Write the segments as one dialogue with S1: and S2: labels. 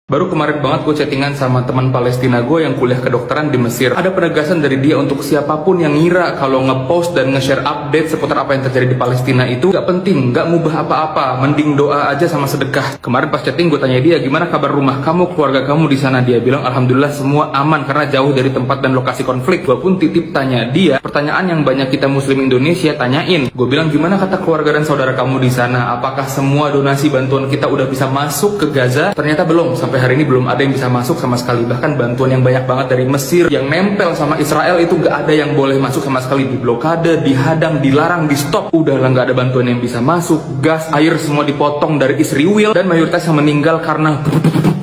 S1: Baru kemarin banget gue chattingan sama teman Palestina gue yang kuliah kedokteran di Mesir. Ada penegasan dari dia untuk siapapun yang ngira kalau ngepost dan nge-share update seputar apa yang terjadi di Palestina itu gak penting, gak ngubah apa-apa, mending doa aja sama sedekah. Kemarin pas chatting gue tanya dia, gimana kabar rumah kamu, keluarga kamu di sana? Dia bilang alhamdulillah semua aman karena jauh dari tempat dan lokasi konflik. Gue pun titip tanya dia pertanyaan yang banyak kita muslim Indonesia tanyain. Gue bilang gimana kata keluarga dan saudara kamu di sana? Apakah semua donasi bantuan kita udah bisa masuk ke Gaza? Ternyata belum. Sampai hari ini belum ada yang bisa masuk sama sekali. Bahkan bantuan yang banyak banget dari Mesir yang nempel sama Israel itu gak ada yang boleh masuk sama sekali. Di blokade, dihadang, dilarang, di stop. Udahlah gak ada bantuan yang bisa masuk. Gas, air semua dipotong dari Israel. Dan mayoritas yang meninggal karena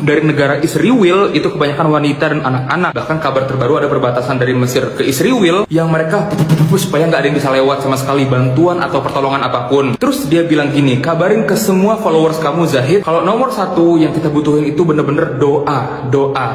S1: dari negara Israel itu kebanyakan wanita dan anak-anak. Bahkan kabar terbaru ada perbatasan dari Mesir ke Israel yang mereka supaya nggak ada yang bisa lewat sama sekali bantuan atau pertolongan apapun. Terus dia bilang gini, kabarin ke semua followers kamu Zahid, kalau nomor satu yang kita butuhin itu bener-bener doa.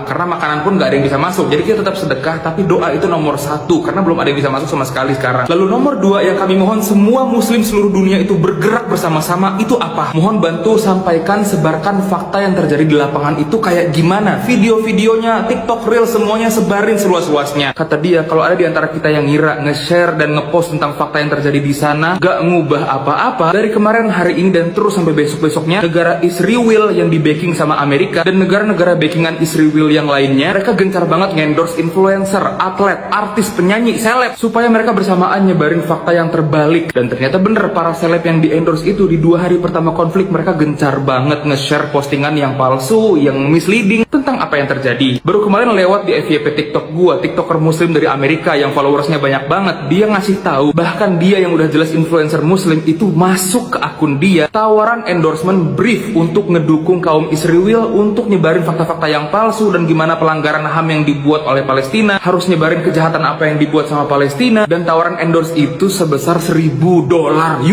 S1: Karena makanan pun nggak ada yang bisa masuk. Jadi kita tetap sedekah, tapi doa itu nomor satu karena belum ada yang bisa masuk sama sekali sekarang. Lalu nomor dua yang kami mohon semua muslim seluruh dunia itu bergerak bersama-sama itu apa? Mohon bantu sampaikan, sebarkan fakta yang terjadi di lapangan itu kayak gimana, video-videonya, TikTok Reel semuanya sebarin seluas-luasnya. Kata dia, kalau ada di antara kita yang ngira nge-share dan nge-post tentang fakta yang terjadi di sana gak ngubah apa-apa, dari kemarin, hari ini dan terus sampai besok-besoknya, negara Israel yang di backing sama Amerika dan negara-negara backingan Israel yang lainnya, mereka gencar banget ngendorse influencer, atlet, artis, penyanyi, seleb supaya mereka bersamaan nyebarin fakta yang terbalik. Dan ternyata bener, para seleb yang di endorse itu di 2 hari pertama konflik mereka gencar banget nge-share postingan yang palsu, yang misleading tentang apa yang terjadi. Baru kemarin lewat di FYP TikTok gua, TikToker muslim dari Amerika yang followersnya banyak banget, dia ngasih tahu bahkan dia yang udah jelas influencer muslim itu masuk ke akun dia tawaran endorsement brief untuk ngedukung kaum Israel untuk nyebarin fakta-fakta yang palsu dan gimana pelanggaran HAM yang dibuat oleh Palestina, harus nyebarin kejahatan apa yang dibuat sama Palestina, dan tawaran endorse itu sebesar $1.000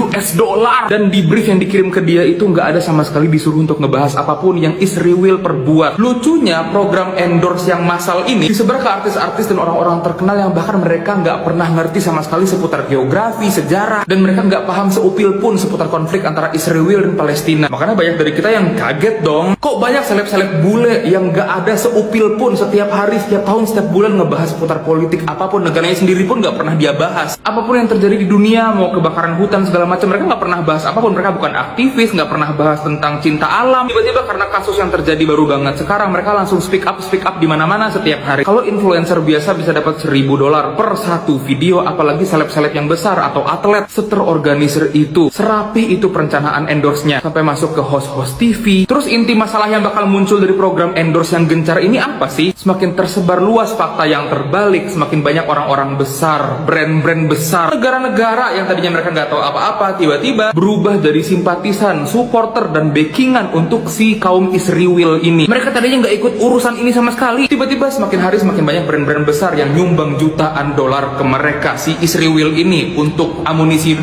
S1: US dollar. Dan di brief yang dikirim ke dia itu nggak ada sama sekali disuruh untuk ngebahas apapun yang Israel perbuat. Lucunya program endorse yang massal ini disebar ke artis-artis dan orang-orang terkenal yang bahkan mereka nggak pernah ngerti sama sekali seputar geografi, sejarah, dan mereka nggak paham seupil pun seputar konflik antara Israel dan Palestina. Makanya banyak dari kita yang kaget dong, kok banyak seleb-seleb bule yang nggak ada seupil pun setiap hari, setiap tahun, setiap bulan ngebahas seputar politik apapun, negaranya sendiri pun nggak pernah dia bahas. Apapun yang terjadi di dunia, mau kebakaran hutan segala macam, mereka nggak pernah bahas apapun. Mereka bukan aktivis, nggak pernah bahas tentang cinta alam. Tiba-tiba karena kasus yang terjadi baru banget sekarang, mereka langsung speak up di mana-mana setiap hari. Kalau influencer biasa bisa dapat $1.000 per satu video, apalagi seleb-seleb yang besar atau atlet seterorganisir itu, serapi itu perencanaan endorse-nya sampai masuk ke host-host TV. Terus inti masalah yang bakal muncul dari program endorse yang gencar ini apa sih? Semakin tersebar luas fakta yang terbalik, semakin banyak orang-orang besar, brand-brand besar, negara-negara yang tadinya mereka nggak tahu apa-apa, tiba-tiba berubah dari simpatisan, supporter, dan backingan untuk si kaum Israel ini. Mereka tadinya nggak ikut urusan ini sama sekali. Tiba-tiba semakin hari semakin banyak brand-brand besar yang nyumbang jutaan dolar ke mereka, si Israel ini, untuk amunisi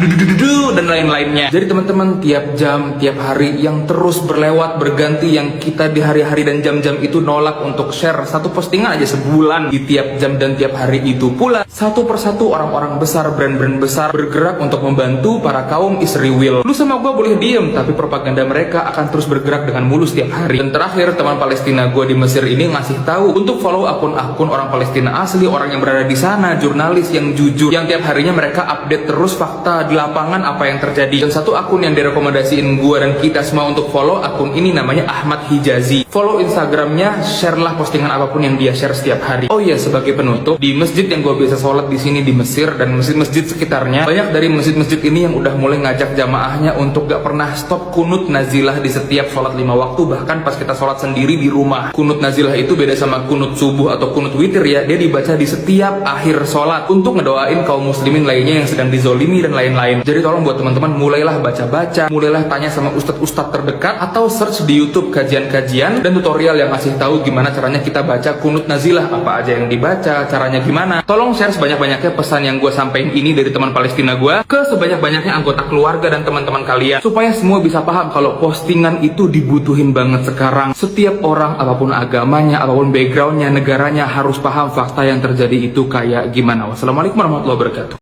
S1: dan lain-lainnya. Jadi teman-teman, tiap jam, tiap hari yang terus berlewat berganti, yang kita di hari-hari dan jam-jam itu nolak untuk share satu postingan aja sebulan di tiap jam dan tiap hari itu pula, satu persatu orang-orang besar, brand-brand besar bergerak untuk membantu para kaum Israel. Lu sama gua boleh diem, tapi propaganda mereka akan terus bergerak dengan mulus tiap hari. Dan terakhir, teman Palestina gue di Mesir ini ngasih tahu untuk follow akun-akun orang Palestina asli, orang yang berada di sana, jurnalis yang jujur, yang tiap harinya mereka update terus fakta di lapangan apa yang terjadi. Dan satu akun yang direkomendasiin gue dan kita semua untuk follow, akun ini namanya Ahmad Hijazi. Follow Instagramnya, share lah postingan apapun yang dia share setiap hari. Oh iya, sebagai penutup, di masjid yang gue biasa sholat di sini di Mesir dan masjid-masjid sekitarnya, banyak dari masjid-masjid ini yang udah mulai ngajak jamaahnya untuk gak pernah stop kunut nazilah di setiap sholat 5 waktu. Bahkan pas kita sholat sendiri di rumah, kunut nazilah itu beda sama kunut subuh atau kunut witir ya, dia dibaca di setiap akhir sholat untuk ngedoain kaum muslimin lainnya yang sedang dizolimi dan lain-lain. Jadi tolong buat teman-teman, mulailah baca-baca, mulailah tanya sama ustadz-ustadz terdekat, atau search di YouTube kajian-kajian dan tutorial yang ngasih tahu gimana caranya kita baca kunut nazilah, apa aja yang dibaca, caranya gimana. Tolong share sebanyak-banyaknya pesan yang gue sampaikan ini dari teman Palestina gue ke sebanyak-banyaknya anggota keluarga dan teman-teman kalian, supaya semua bisa paham kalau postingan itu dibutuhin banget sekarang. Setiap orang, apapun agamanya, apapun backgroundnya, negaranya, harus paham fakta yang terjadi itu kayak gimana. Wassalamualaikum warahmatullahi wabarakatuh.